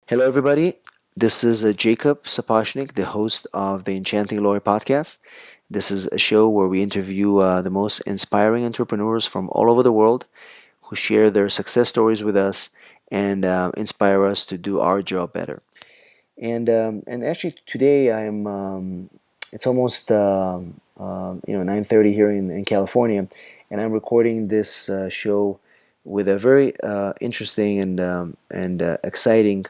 Hello, everybody. This is Jacob Sapochnik, the host of the Enchanting Lawyer podcast. This is a show where we interview the most inspiring entrepreneurs from all over the world who share their success stories with us and inspire us to do our job better. And actually today it's almost 9:30 here in California, and I'm recording this show with a very interesting and exciting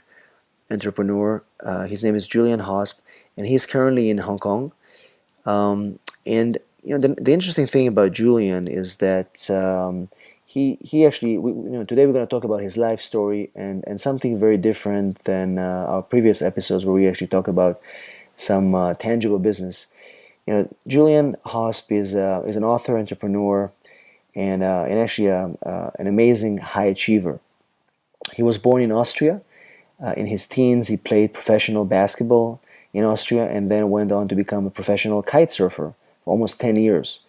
entrepreneur. His name is Julian Hosp, and he's currently in Hong Kong. And the interesting thing about Julian is that he actually today we're going to talk about his life story and something very different than our previous episodes where we actually talk about some tangible business. Julian Hosp is an author, entrepreneur, and actually an amazing high achiever. He was born in Austria. In his teens, he played professional basketball in Austria and then went on to become a professional kite surfer for almost 10 years.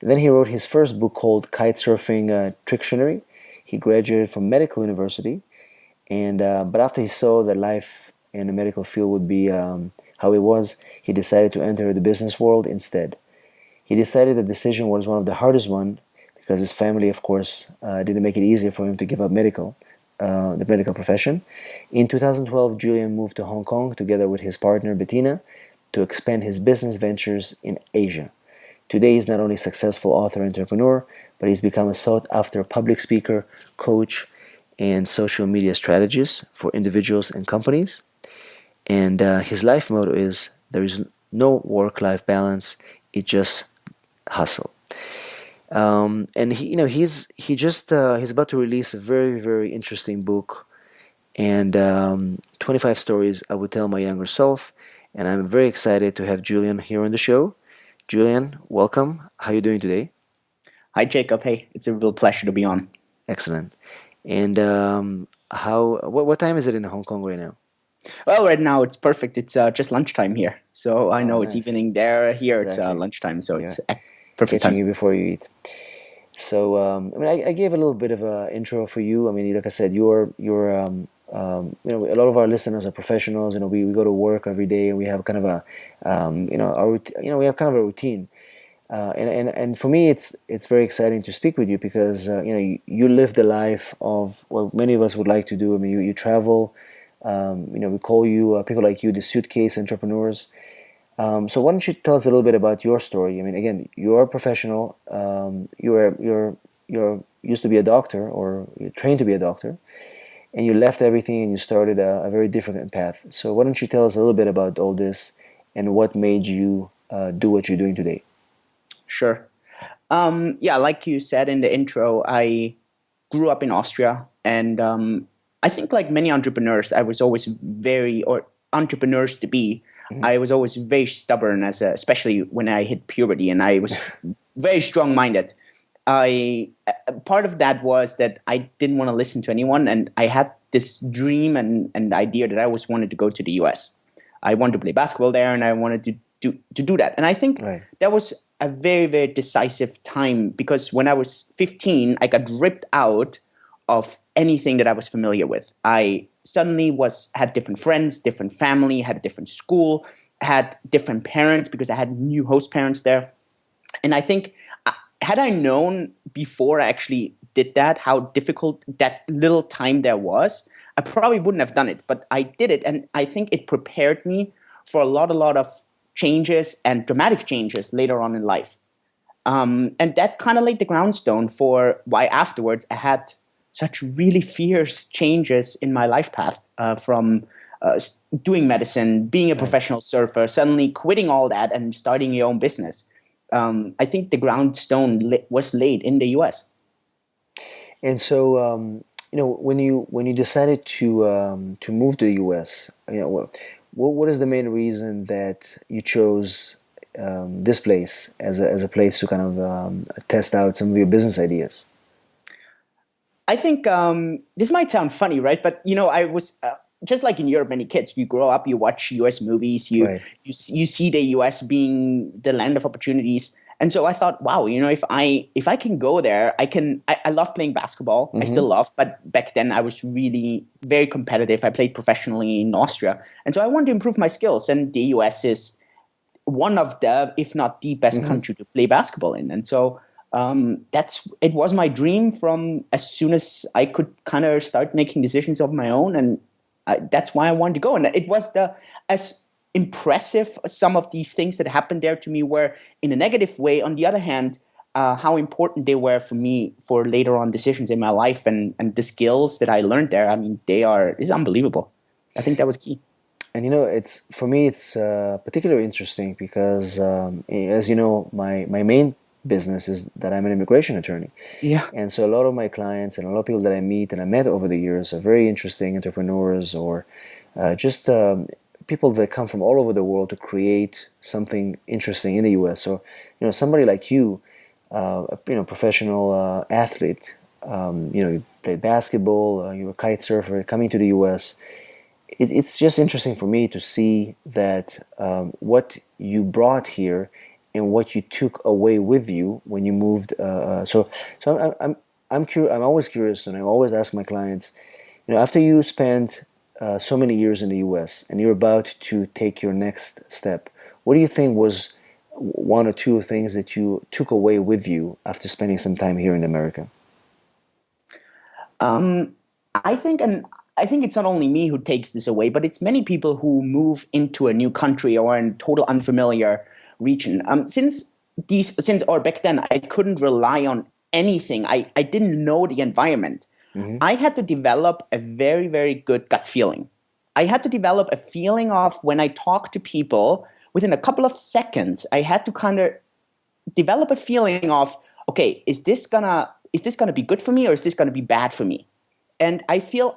And then he wrote his first book called Kite Surfing Trictionary. He graduated from medical university, and but after he saw that life in the medical field would be how it was, he decided to enter the business world instead. He decided the decision was one of the hardest one because his family, of course, didn't make it easier for him to give up the medical profession. In 2012, Julian moved to Hong Kong together with his partner Bettina to expand his business ventures in Asia. Today, he's not only a successful author and entrepreneur, but he's become a sought-after public speaker, coach, and social media strategist for individuals and companies. And his life motto is there is no work-life balance, it just hustle. And he's about to release a very very interesting book and 25 stories I would tell my younger self. And I'm very excited to have Julian here on the show. Julian, welcome. How are you doing today? Hi, Jacob. Hey, it's a real pleasure to be on. Excellent. And what time is it in Hong Kong right now? Well, right now it's perfect. It's just lunchtime here. So I Oh, know it's nice. evening there. Here it's Exactly. lunchtime. So Yeah, it's perfect catching time. you before you eat. So, I gave a little bit of an intro for you. I mean, like I said, a lot of our listeners are professionals. We go to work every day and we have kind of we have kind of a routine. And for me, it's very exciting to speak with you because you live the life of what many of us would like to do. I mean, you travel. We call you people like you the suitcase entrepreneurs. So why don't you tell us a little bit about your story? I mean, again, you're a professional. You're used to be a doctor, or you're trained to be a doctor, and you left everything and you started a very different path. So why don't you tell us a little bit about all this and what made you do what you're doing today? Sure. Yeah, like you said in the intro, I grew up in Austria, and I think like many entrepreneurs, I was always or entrepreneurs to be. Hmm. I was always very stubborn, especially when I hit puberty, and I was very strong-minded. I Part of that was that I didn't want to listen to anyone, and I had this dream and idea that I always wanted to go to the US. I wanted to play basketball there, and I wanted to do that. And I think Right. that was a very very decisive time because when I was 15, I got ripped out of anything that I was familiar with. I suddenly had different friends, different family, had a different school, had different parents because I had new host parents there. And I think had I known before I actually did that, how difficult that little time there was, I probably wouldn't have done it. But I did it, and I think it prepared me for a lot of changes and dramatic changes later on in life. And that kind of laid the groundstone for why afterwards I had such really fierce changes in my life path from doing medicine, being a Right. professional surfer, suddenly quitting all that and starting your own business. I think the groundstone was laid in the US. And so, when you decided to move to the U.S., what is the main reason that you chose this place as a place to kind of test out some of your business ideas? I think this might sound funny, right? But I was just like in Europe. Many kids, you grow up, you watch U.S. movies, Right. you see the U.S. being the land of opportunities, And so I thought, wow, if I can go there, I love playing basketball. I Mm-hmm. still love, but back then I was really very competitive. I played professionally in Austria. And so I wanted to improve my skills. And the US is one of the, if not the best Mm-hmm. country to play basketball in. And so it was my dream from as soon as I could kind of start making decisions of my own. And that's why I wanted to go. And it was as impressive some of these things that happened there to me were in a negative way. On the other hand, how important they were for me for later on decisions in my life, and the skills that I learned there. I mean, it's unbelievable. I think that was key. And it's for me, it's particularly interesting because, as you know, my main business is that I'm an immigration attorney, Yeah. and so a lot of my clients and a lot of people that I meet and I met over the years are very interesting entrepreneurs or just people that come from all over the world to create something interesting in the U.S. So, somebody like you, professional athlete, you played basketball, you're a kite surfer, coming to the U.S. It's just interesting for me to see that what you brought here and what you took away with you when you moved. I'm curious. I'm always curious, and I always ask my clients, after you spend so many years in the U.S. and you're about to take your next step, what do you think was one or two things that you took away with you after spending some time here in America? I think, and I think it's not only me who takes this away, but it's many people who move into a new country or in total unfamiliar region. Since or back then I couldn't rely on anything. I didn't know the environment. Mm-hmm. I had to develop a very, very good gut feeling. I had to develop a feeling of when I talk to people within a couple of seconds, I had to kind of develop a feeling of, okay, is this gonna be good for me or is this gonna be bad for me? And I feel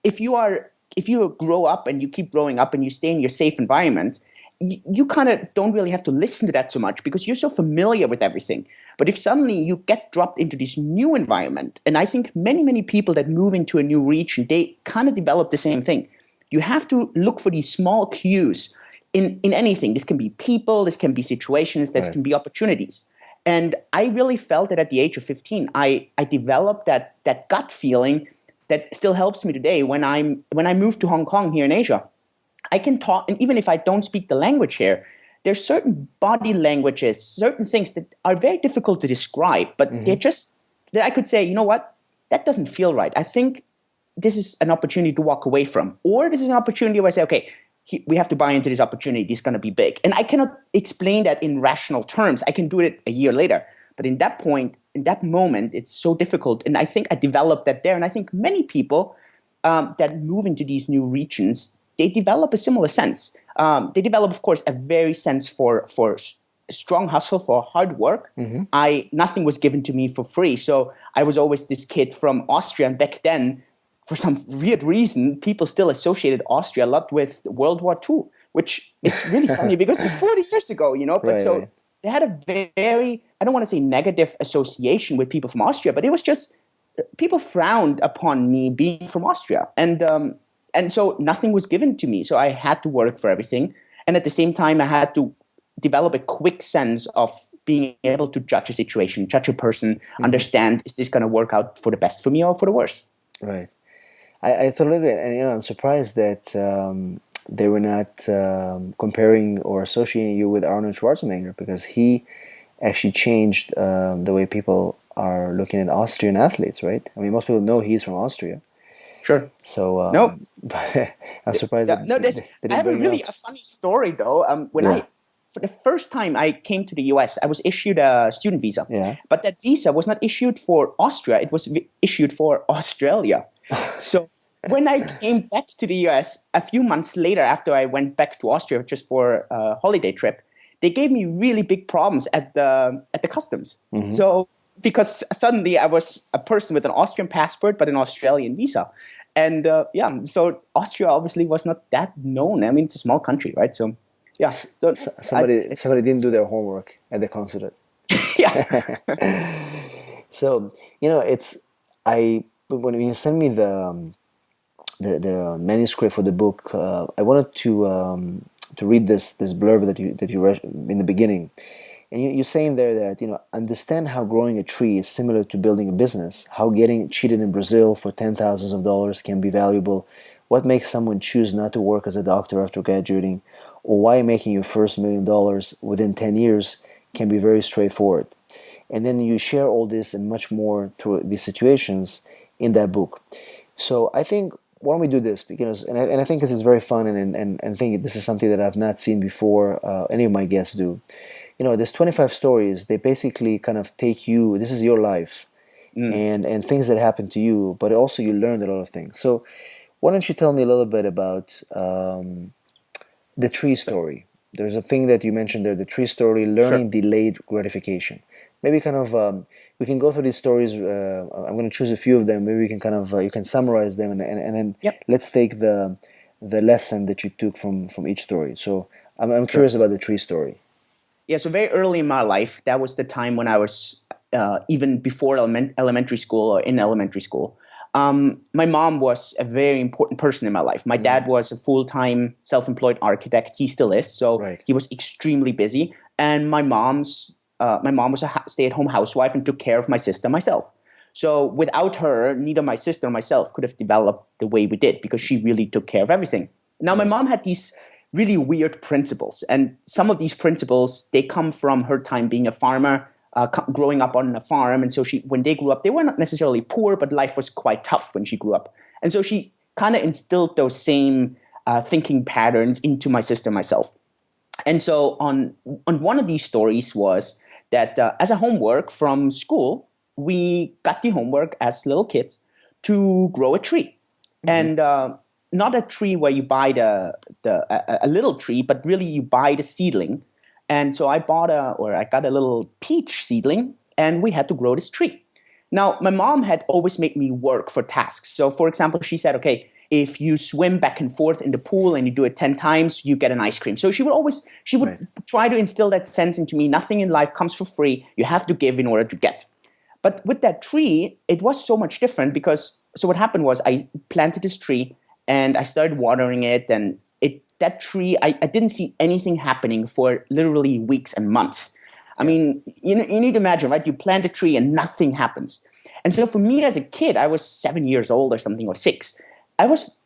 if you grow up and you keep growing up and you stay in your safe environment, you kind of don't really have to listen to that so much because you're so familiar with everything. But if suddenly you get dropped into this new environment, and I think many people that move into a new region, they kind of develop the same thing. You have to look for these small cues in anything. This can be people, this can be situations, this Right. can be opportunities. And I really felt that at the age of 15, I developed that gut feeling that still helps me today when I moved to Hong Kong here in Asia. I can talk, and even if I don't speak the language here, there's certain body languages, certain things that are very difficult to describe, but they're Mm-hmm. just that I could say, you know what, that doesn't feel right. I think this is an opportunity to walk away from, or this is an opportunity where I say, okay, we have to buy into this opportunity. It's going to be big, and I cannot explain that in rational terms. I can do it a year later, but in that point, in that moment, it's so difficult. And I think I developed that there, and I think many people that move into these new regions, they develop a similar sense. They develop, of course, a very sense for strong hustle, for hard work. Mm-hmm. I Nothing was given to me for free, so I was always this kid from Austria. And back then, for some weird reason, people still associated Austria a lot with World War II, which is really funny because it's 40 years ago, But Right. so Right. they had a very, I don't want to say negative association with people from Austria, but it was just people frowned upon me being from Austria, and so nothing was given to me. So I had to work for everything, and at the same time, I had to develop a quick sense of being able to judge a situation, judge a person, Mm-hmm. understand, is this going to work out for the best for me or for the worst? Right. I totally agree, and I'm surprised that they were not comparing or associating you with Arnold Schwarzenegger because he actually changed the way people are looking at Austrian athletes, right? I mean, most people know he's from Austria, Sure. so No, but I'm surprised yeah, that no. they I didn't have a bring you really up. a funny story though. Yeah, For the first time I came to the US, I was issued a student visa, yeah. but that visa was not issued for Austria. It was issued for Australia. So when I came back to the US a few months later, after I went back to Austria just for a holiday trip, they gave me really big problems at the customs. Mm-hmm. So because suddenly I was a person with an Austrian passport but an Australian visa, and so Austria obviously was not that known. I mean, it's a small country, right? So yeah, so it's Somebody just didn't do their homework at the consulate. yeah. So it's I when you send me the manuscript for the book, I wanted to read this blurb that you read in the beginning, And you're saying there that, understand how growing a tree is similar to building a business, how getting cheated in Brazil for ten thousands of dollars can be valuable, what makes someone choose not to work as a doctor after graduating, or why making your first $1 million within 10 years can be very straightforward. And then you share all this and much more through these situations in that book. So I think, why don't we do this? Because and I think this is very fun, and I think this is something that I've not seen before any of my guests do. There's 25 stories. They basically kind of take you, this is your life, Mm. and things that happen to you, but also you learned a lot of things. So why don't you tell me a little bit about the tree So, story? There's a thing that you mentioned there, the tree story, sure. learning delayed gratification. Maybe kind of we can go through these stories. I'm going to choose a few of them. Maybe we can kind of you can summarize them, and then Yep. let's take the lesson that you took from each story. So I'm Sure. curious about the tree story. Yeah, so very early in my life, that was the time when I was even before elementary school or in elementary school. My mom was a very important person in my life. My Mm, dad was a full-time self-employed architect. He still is. So right, he was extremely busy. And my mom was a stay-at-home housewife and took care of my sister myself. So without her, neither my sister nor myself could have developed the way we did because she really took care of everything. Now, my right, mom had these really weird principles. And some of these principles, they come from her time being a farmer, growing up on a farm. And so when they grew up, they were not necessarily poor, but life was quite tough when she grew up. And so she kind of instilled those same thinking patterns into my sister and myself. And so on one of these stories was that as a homework from school, we got the homework as little kids to grow a tree. hmm, And not a tree where you buy a little tree, but really you buy the seedling. And so I got a little peach seedling, and we had to grow this tree. Now, my mom had always made me work for tasks. So, for example, she said, okay, if you swim back and forth in the pool and you do it 10 times, you get an ice cream. So she would right, try to instill that sense into me. Nothing in life comes for free. You have to give in order to get. But with that tree, it was so much different because so what happened was I planted this tree and I started watering it, and that tree I didn't see anything happening for literally weeks and months. I yeah, mean, you need to imagine, right? You plant a tree and nothing happens. And so for me as a kid, I was 7 years old or something, or six. I was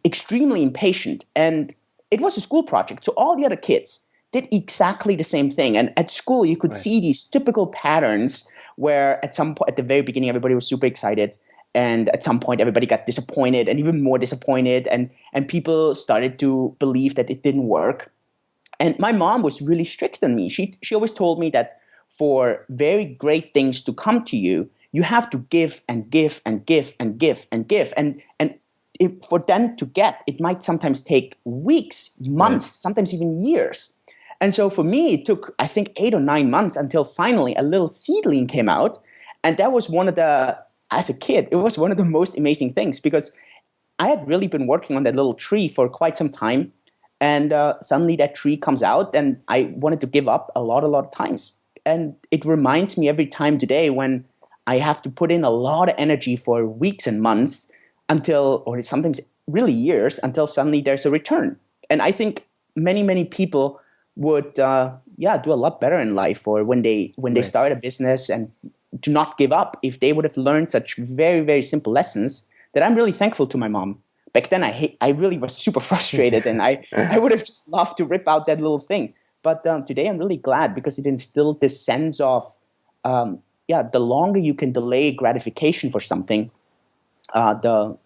extremely impatient, and it was a school project. So all the other kids did exactly the same thing. And at school, you could right, see these typical patterns where at some point, at the very beginning, everybody was super excited. And at some point, everybody got disappointed and even more disappointed. And people started to believe that it didn't work. And my mom was really strict on me. She always told me that for very great things to come to you, you have to give and give and give and give and give. And if for them to get, it might sometimes take weeks, right, months, sometimes even years. And so for me, it took, I think, 8 or 9 months until finally a little seedling came out. And that was as a kid, it was one of the most amazing things because I had really been working on that little tree for quite some time. And suddenly that tree comes out, and I wanted to give up a lot of times. And it reminds me every time today when I have to put in a lot of energy for weeks and months until, or sometimes really years, until suddenly there's a return. And I think many people would, do a lot better in life, or when they right. start a business and do not give up if they would have learned such very simple lessons that I'm really thankful to my mom. Back then, I really was super frustrated, and I would have just loved to rip out that little thing. But today, I'm really glad because it instilled this sense of, the longer you can delay gratification for something, the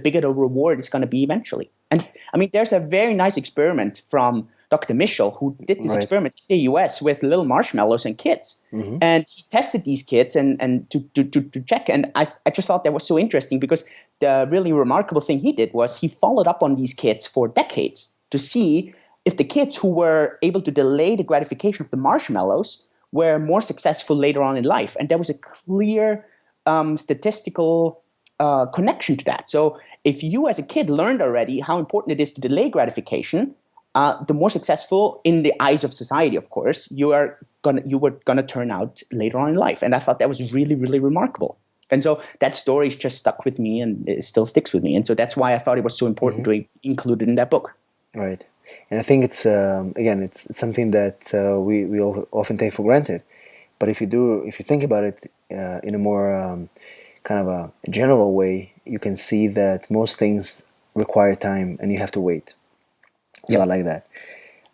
bigger the reward is going to be eventually. And I mean, there's a very nice experiment from Dr. Mitchell who did this Right. experiment in the US with little marshmallows and kids. Mm-hmm. And he tested these kids and to check. And I just thought that was so interesting because the really remarkable thing he did was he followed up on these kids for decades to see if the kids who were able to delay the gratification of the marshmallows were more successful later on in life. And there was a clear statistical connection to that. So if you as a kid learned already how important it is to delay gratification, the more successful in the eyes of society, of course, you were gonna turn out later on in life. And I thought that was really remarkable. And so that story just stuck with me, and it still sticks with me. And so that's why I thought it was so important Mm-hmm. to include it in that book. Right. And I think it's again, it's something that we often take for granted. But if you think about it in a more kind of a general way, you can see that most things require time, and you have to wait. So I Yep. like that.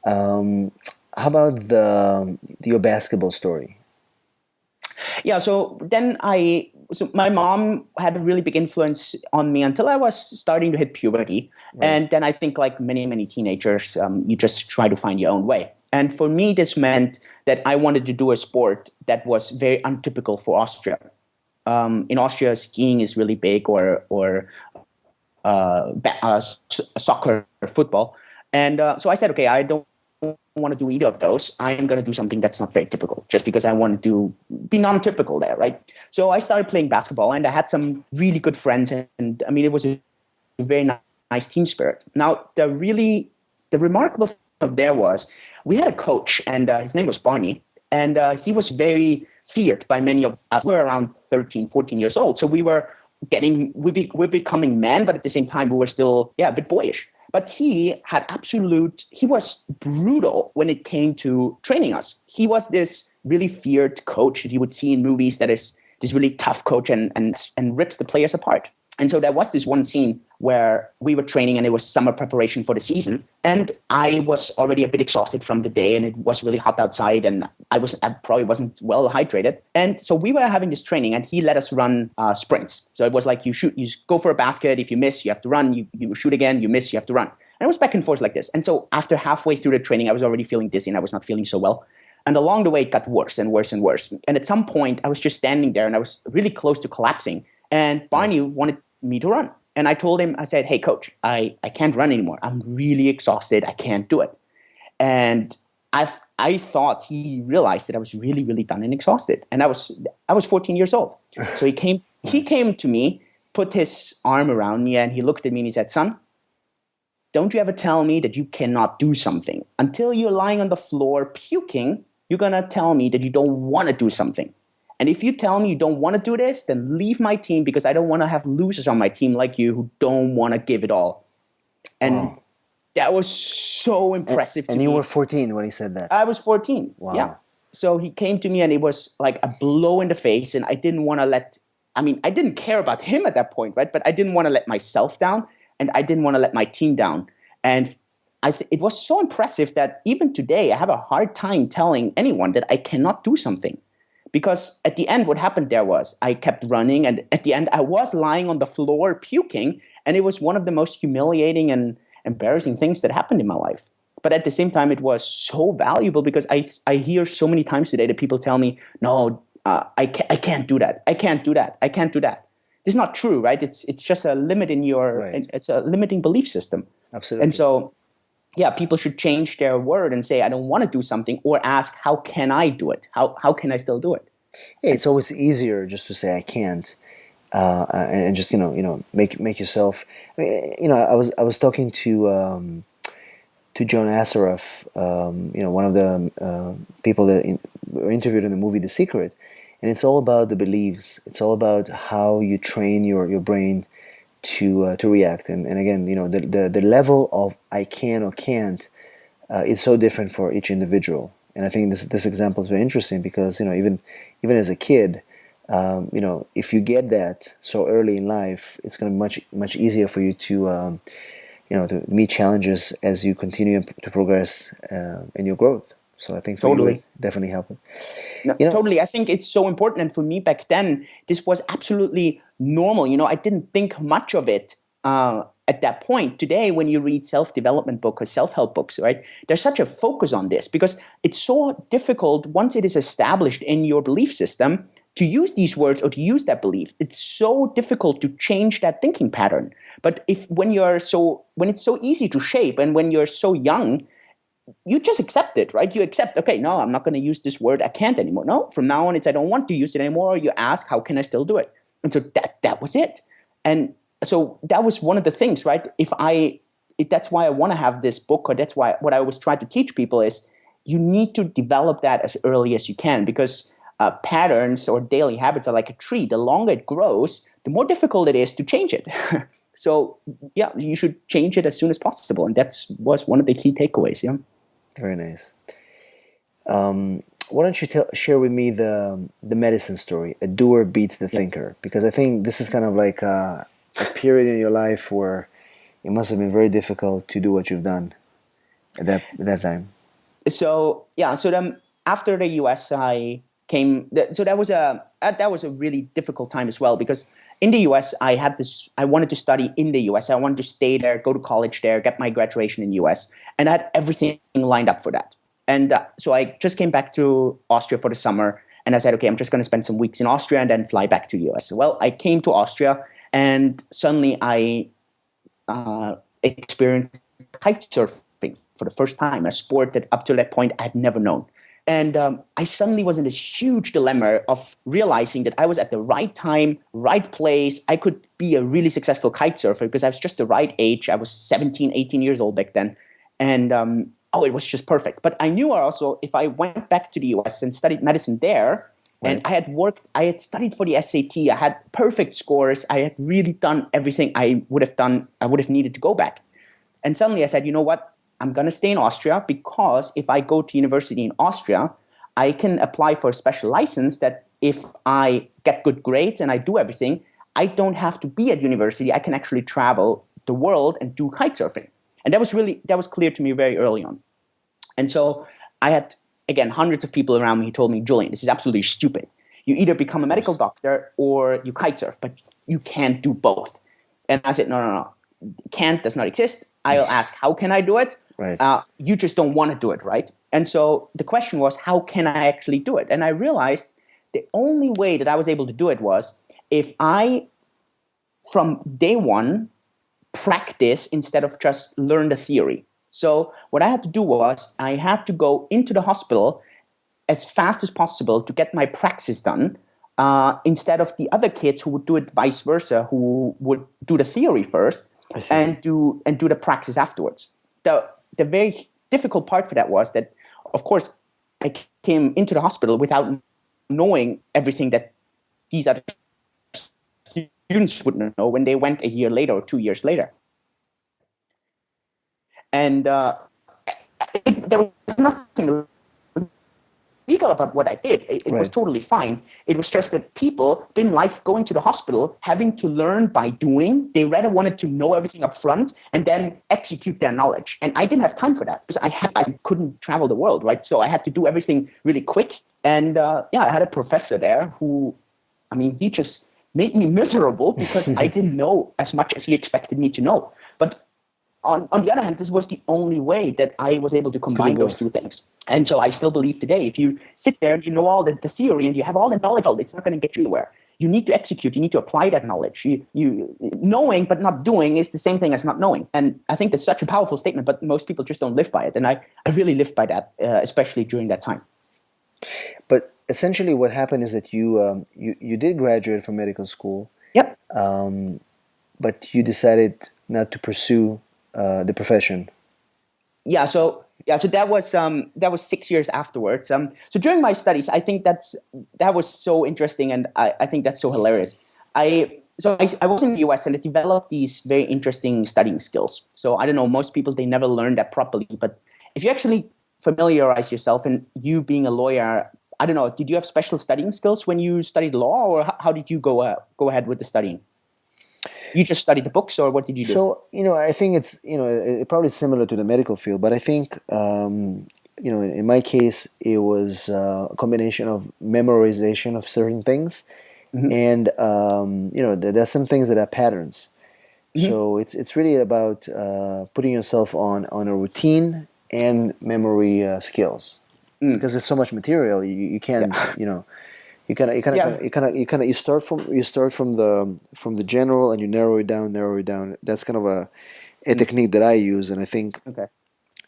Um, how about your basketball story? Yeah, so my mom had a really big influence on me until I was starting to hit puberty. Right. And then I think, like many teenagers, you just try to find your own way. And for me, this meant that I wanted to do a sport that was very untypical for Austria. In Austria, skiing is really big, or soccer, football. And so I said, okay, I don't want to do either of those. I'm going to do something that's not very typical, just because I want to be non-typical there, right? So I started playing basketball, and I had some really good friends, and I mean, it was a very nice team spirit. Now, the remarkable thing of there was we had a coach, and his name was Barney, and he was very feared by many of us. We were around 13, 14 years old, so we're becoming men, but at the same time, we were still, a bit boyish. But he was brutal when it came to training us. He was this really feared coach that you would see in movies, that is this really tough coach, and rips the players apart. And so there was this one scene where we were training, and it was summer preparation for the season. And I was already a bit exhausted from the day, and it was really hot outside, and I probably wasn't well hydrated. And so we were having this training, and he let us run sprints. So it was like you go for a basket. If you miss, you have to run. You shoot again. You miss, you have to run. And it was back and forth like this. And so after halfway through the training, I was already feeling dizzy, and I was not feeling so well. And along the way, it got worse and worse and worse. And at some point, I was just standing there, and I was really close to collapsing. And Barney wanted me to run. And I told him, I said, hey, coach, I can't run anymore. I'm really exhausted. I can't do it. And I thought he realized that I was really, really done and exhausted. And I was 14 years old. So he came to me, put his arm around me, and he looked at me and he said, son, don't you ever tell me that you cannot do something. Until you're lying on the floor puking, you're going to tell me that you don't want to do something. And if you tell me you don't want to do this, then leave my team, because I don't want to have losers on my team like you who don't want to give it all. And Wow. that was so impressive to And me. you were 14 when he said that. I was 14. Wow. Yeah. So he came to me, and it was like a blow in the face. And I didn't want to I didn't care about him at that point, right? But I didn't want to let myself down, and I didn't want to let my team down. And it was so impressive that even today, I have a hard time telling anyone that I cannot do something. Because at the end, what happened there was I kept running, and at the end, I was lying on the floor puking, and it was one of the most humiliating and embarrassing things that happened in my life. But at the same time, it was so valuable, because I hear so many times today that people tell me, no, I can't do that. I can't do that. I can't do that. This is not true, right? It's just a limit Right. it's a limiting belief system. And Absolutely. so, yeah, people should change their word and say, I don't want to do something, or ask, how can I do it? How can I still do it? Yeah, it's always easier just to say I can't, and just make yourself. I was talking to John Assaraf, one of the people that were interviewed in the movie The Secret, and it's all about the beliefs. It's all about how you train your brain to react. And again, the level of I can or can't is so different for each individual. And I think this example is very interesting because even as a kid, if you get that so early in life, it's going to be much easier for you to meet challenges as you continue to progress in your growth. So I think for you, it Totally. definitely helped. No, You know, totally. I think it's so important. And for me back then, this was absolutely normal. I didn't think much of it at that point. Today, when you read self-development books or self-help books, right, there's such a focus on this because it's so difficult once it is established in your belief system to use these words or to use that belief. It's so difficult to change that thinking pattern. But when it's so easy to shape, and when you're so young, you just accept it, right? You accept, okay, no, I'm not going to use this word. I can't anymore. No, from now on, it's I don't want to use it anymore. You ask, how can I still do it? And so that was it. And so that was one of the things, right? That's why I want to have this book, or that's why what I always try to teach people is you need to develop that as early as you can, because patterns or daily habits are like a tree. The longer it grows, the more difficult it is to change it. So yeah, you should change it as soon as possible, and was one of the key takeaways. Yeah. Very nice. Why don't you share with me the medicine story? A doer beats the Yeah. thinker, because I think this is kind of like a period in your life where it must have been very difficult to do what you've done at that time. So yeah, so then after the US, I came. So that was a really difficult time as well, because in the US I had this. I wanted to study in the US. I wanted to stay there, go to college there, get my graduation in the US, and I had everything lined up for that. And so I just came back to Austria for the summer, and I said, okay, I'm just going to spend some weeks in Austria and then fly back to the US. Well, I came to Austria, and suddenly I experienced kite surfing for the first time, a sport that up to that point I had never known. And I suddenly was in this huge dilemma of realizing that I was at the right time, right place. I could be a really successful kite surfer because I was just the right age. I was 17, 18 years old back then. And it was just perfect. But I knew also if I went back to the US and studied medicine there, and Right. I had studied for the SAT, I had perfect scores, I had really done everything I would have needed to go back. And suddenly I said, you know what? I'm going to stay in Austria, because if I go to university in Austria, I can apply for a special license that if I get good grades and I do everything, I don't have to be at university. I can actually travel the world and do kite surfing. And that was clear to me very early on. And so I had, again, hundreds of people around me who told me, Julian, this is absolutely stupid. You either become a Of medical course. doctor or you kite surf, but you can't do both. And I said, no. Can't does not exist. I'll ask, how can I do it? Right. You just don't want to do it, right? And so the question was, how can I actually do it? And I realized the only way that I was able to do it was if I, from day one, practice instead of just learn the theory. So what I had to do was I had to go into the hospital as fast as possible to get my praxis done, instead of the other kids who would do it vice versa, who would do the theory first I see. and do the praxis afterwards. The very difficult part for that was that, of course, I came into the hospital without knowing everything that these other students would know when they went a year later or 2 years later. And there was nothing legal about what I did. It was Right. totally fine. It was just that people didn't like going to the hospital, having to learn by doing. They rather wanted to know everything up front and then execute their knowledge. And I didn't have time for that because I couldn't travel the world, right? So I had to do everything really quick. And I had a professor there who, he just made me miserable because I didn't know as much as he expected me to know. But on the other hand, this was the only way that I was able to combine those two things. And so I still believe today, if you sit there and you know all the theory and you have all the knowledge, it's not going to get you anywhere. You need to execute. You need to apply that knowledge. You knowing but not doing is the same thing as not knowing. And I think that's such a powerful statement, but most people just don't live by it. And I really lived by that, especially during that time. But essentially, what happened is that you did graduate from medical school. Yep. But you decided not to pursue the profession. So that was 6 years afterwards. So during my studies, I think that was so interesting, and I think that's so hilarious. I was in the US and I developed these very interesting studying skills. So I don't know, most people, they never learn that properly, but if you actually familiarize yourself, and you being a lawyer, I don't know, did you have special studying skills when you studied law, or how did you go ahead with the studying? You just studied the books, or what did you do? So, I think it's, probably similar to the medical field, but I think, in my case, it was a combination of memorization of certain things. Mm-hmm. And, there's some things that are patterns. Mm-hmm. So it's really about putting yourself on a routine and memory skills. Because there's so much material, you can't, you start from the general and you narrow it down. That's kind of a technique that I use, and I think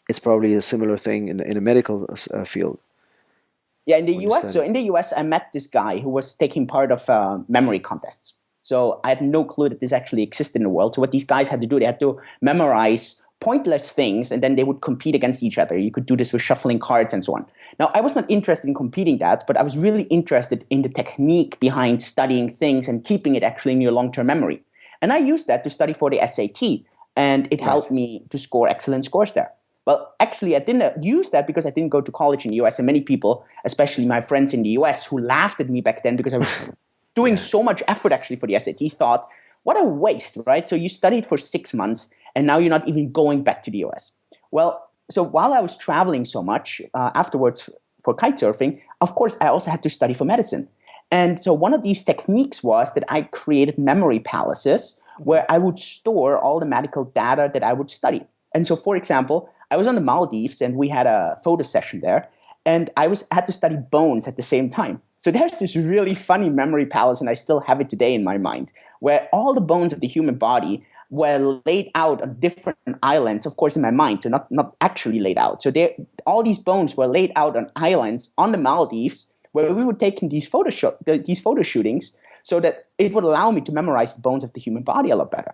it's probably a similar thing in the medical field. Yeah, in the US. So in the US, I met this guy who was taking part of memory contests. So I had no clue that this actually existed in the world. So what these guys had to do, they had to memorize pointless things, and then they would compete against each other. You could do this with shuffling cards and so on. Now, I was not interested in competing that, but I was really interested in the technique behind studying things and keeping it actually in your long-term memory. And I used that to study for the SAT, and it Right. helped me to score excellent scores there. Well, actually, I didn't use that because I didn't go to college in the US. And many people, especially my friends in the US who laughed at me back then because I was doing Yeah. so much effort actually for the SAT, thought, what a waste, right? So you studied for 6 months and now you're not even going back to the US. Well, so while I was traveling so much afterwards for kite surfing, of course, I also had to study for medicine. And so one of these techniques was that I created memory palaces where I would store all the medical data that I would study. And so, for example, I was on the Maldives and we had a photo session there, and had to study bones at the same time. So there's this really funny memory palace, and I still have it today in my mind, where all the bones of the human body were laid out on different islands, of course, in my mind, so not actually laid out. So all these bones were laid out on islands on the Maldives, where we were taking these photo shootings, so that it would allow me to memorize the bones of the human body a lot better.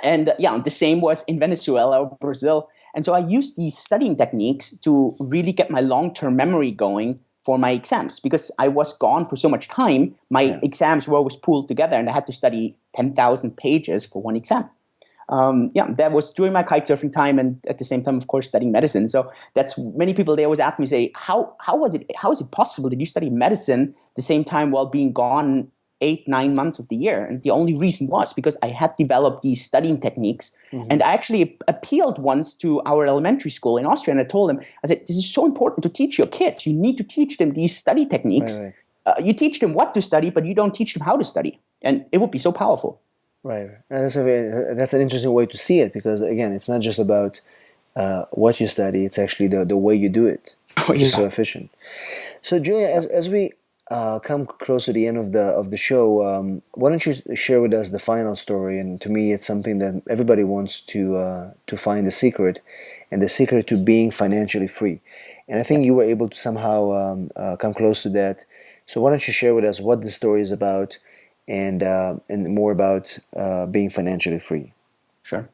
And the same was in Venezuela or Brazil. And so I used these studying techniques to really get my long-term memory going for my exams, because I was gone for so much time. My exams were always pooled together, and I had to study 10,000 pages for one exam. That was during my kite surfing time, and at the same time, of course, studying medicine. So that's many people, they always ask me, say, how is it possible that you study medicine at the same time while being gone 8-9 months of the year? And the only reason was because I had developed these studying techniques. And I actually appealed once to our elementary school in Austria, and I told them, I said, this is so important to teach your kids. You need to teach them these study techniques. Right. You teach them what to study, but you don't teach them how to study. And it would be so powerful. Right. And that's an interesting way to see it, because again, it's not just about what you study; it's actually the way you do it, which is so efficient. So, Julia, as we come close to the end of the show, why don't you share with us the final story? And to me, it's something that everybody wants to find the secret, and the secret to being financially free. And I think you were able to somehow come close to that. So, why don't you share with us what the story is about, and more about being financially free? Sure.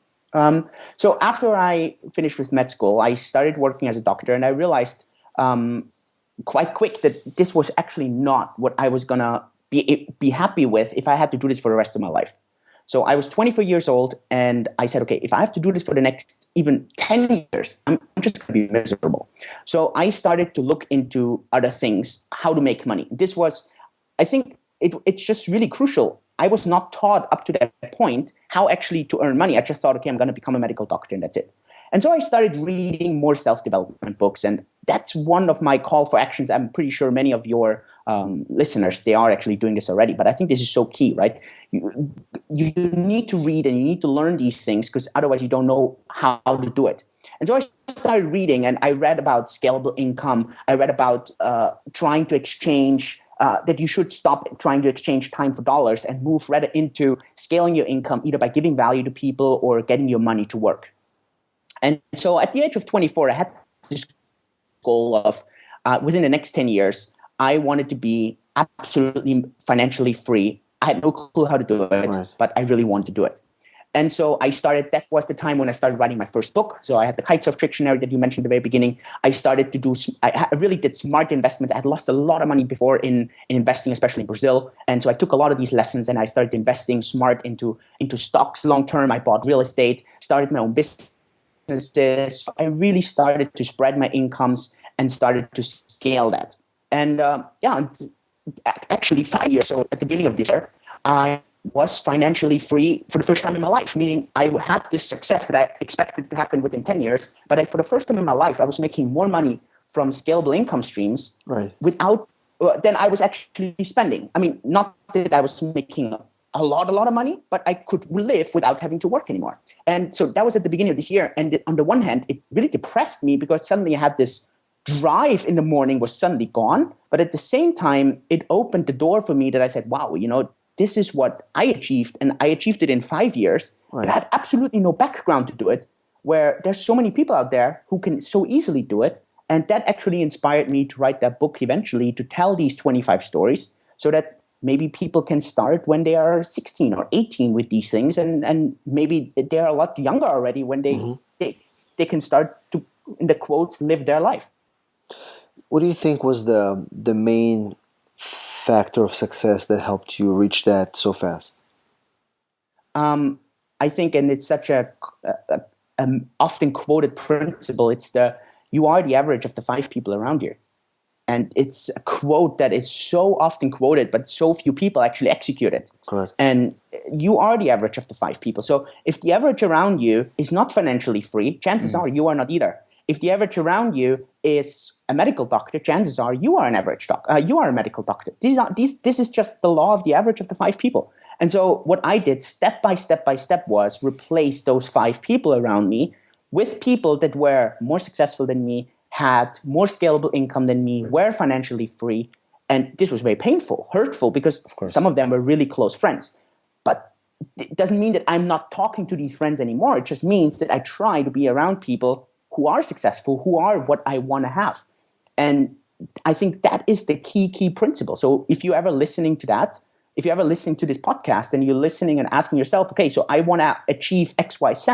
So after I finished with med school, I started working as a doctor, and I realized quite quick that this was actually not what I was gonna be happy with if I had to do this for the rest of my life. So I was 24 years old, and I said, okay, if I have to do this for the next even 10 years, I'm just going to be miserable. So I started to look into other things, how to make money. This was, I think, it's just really crucial. I was not taught up to that point how actually to earn money. I just thought, okay, I'm going to become a medical doctor, and that's it. And so I started reading more self-development books, and that's one of my call for actions. I'm pretty sure many of your listeners, they are actually doing this already, but I think this is so key, right? You need to read and you need to learn these things, because otherwise you don't know how to do it. And so I started reading, and I read about scalable income. I read about trying to exchange, that you should stop trying to exchange time for dollars and move rather into scaling your income, either by giving value to people or getting your money to work. And so at the age of 24, I had this goal of within the next 10 years, I wanted to be absolutely financially free. I had no clue how to do it, Right. but I really wanted to do it. And so that was the time when I started writing my first book. So I had the Kitesurf Dictionary that you mentioned at the very beginning. I started to I really did smart investments. I had lost a lot of money before in investing, especially in Brazil. And so I took a lot of these lessons, and I started investing smart into stocks long-term. I bought real estate, started my own businesses. I really started to spread my incomes and started to scale that. And actually 5 years, so at the beginning of this year, I was financially free for the first time in my life, meaning I had this success that I expected to happen within 10 years. But for the first time in my life, I was making more money from scalable income streams Right. without than I was actually spending. I mean, not that I was making a lot of money, but I could live without having to work anymore. And so that was at the beginning of this year. And on the one hand, it really depressed me because suddenly I had this drive in the morning was suddenly gone. But at the same time, it opened the door for me that I said, wow, this is what I achieved. And I achieved it in 5 years. Right. But I had absolutely no background to do it, where there's so many people out there who can so easily do it. And that actually inspired me to write that book eventually, to tell these 25 stories so that maybe people can start when they are 16 or 18 with these things. And maybe they're a lot younger already when they can start to, in the quotes, live their life. What do you think was the main factor of success that helped you reach that so fast? I think, and it's such a often quoted principle. It's the you are the average of the 5 people around you. And it's a quote that is so often quoted, but so few people actually execute it. Correct. And you are the average of the 5 people. So if the average around you is not financially free, chances are you are not either. If the average around you is a medical doctor, chances are you are an average doctor. You are a medical doctor. This is just the law of the average of the 5 people. And so what I did step by step was replace those 5 people around me with people that were more successful than me, had more scalable income than me, were financially free. And this was very painful, hurtful, because some of them were really close friends. But it doesn't mean that I'm not talking to these friends anymore. It just means that I try to be around people who are successful, who are what I want to have. And I think that is the key principle. So if you're ever listening to that, if you're ever listening to this podcast and you're listening and asking yourself, okay, so I want to achieve X, Y, Z,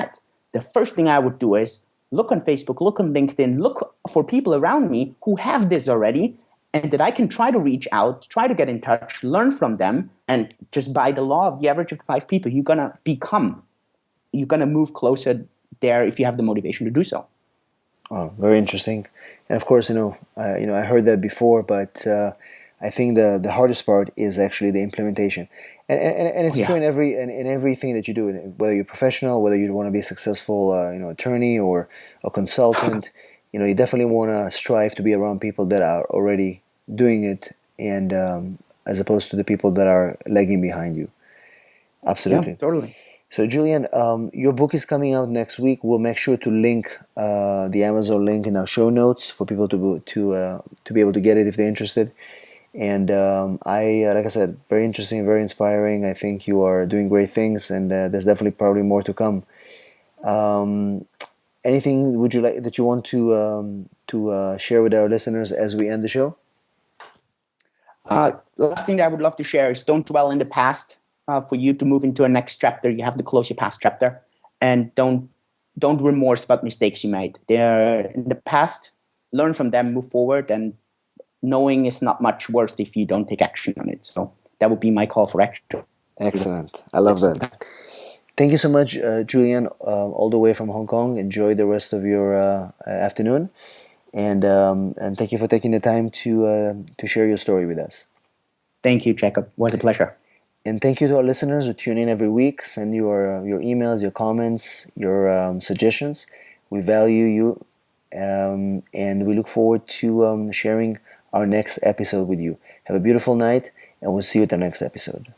the first thing I would do is look on Facebook, look on LinkedIn, look for people around me who have this already and that I can try to reach out, try to get in touch, learn from them. And just by the law of the average of the 5 people, you're going to move closer there if you have the motivation to do so. Oh, very interesting. And of course, I heard that before, but I think the hardest part is actually the implementation. And it's true in everything that you do, whether you're professional, whether you want to be a successful attorney or a consultant. You definitely want to strive to be around people that are already doing it, and as opposed to the people that are lagging behind you. Absolutely. Yeah, totally. So Julian, your book is coming out next week. We'll make sure to link the Amazon link in our show notes for people to be able to get it if they're interested. And like I said, very interesting, very inspiring. I think you are doing great things, and there's definitely probably more to come. Anything would you like that you want to share with our listeners as we end the show? The last thing that I would love to share is don't dwell in the past. For you to move into a next chapter, you have to close your past chapter, and don't remorse about mistakes you made. They're in the past. Learn from them, move forward, and knowing is not much worse if you don't take action on it. So that would be my call for action. Excellent. I love that. Thank you so much, Julian, all the way from Hong Kong. Enjoy the rest of your afternoon, and thank you for taking the time to share your story with us. Thank you, Jacob. It was a pleasure. And thank you to our listeners who tune in every week. Send your emails, your comments, your suggestions. We value you, and we look forward to sharing our next episode with you. Have a beautiful night, and we'll see you at the next episode.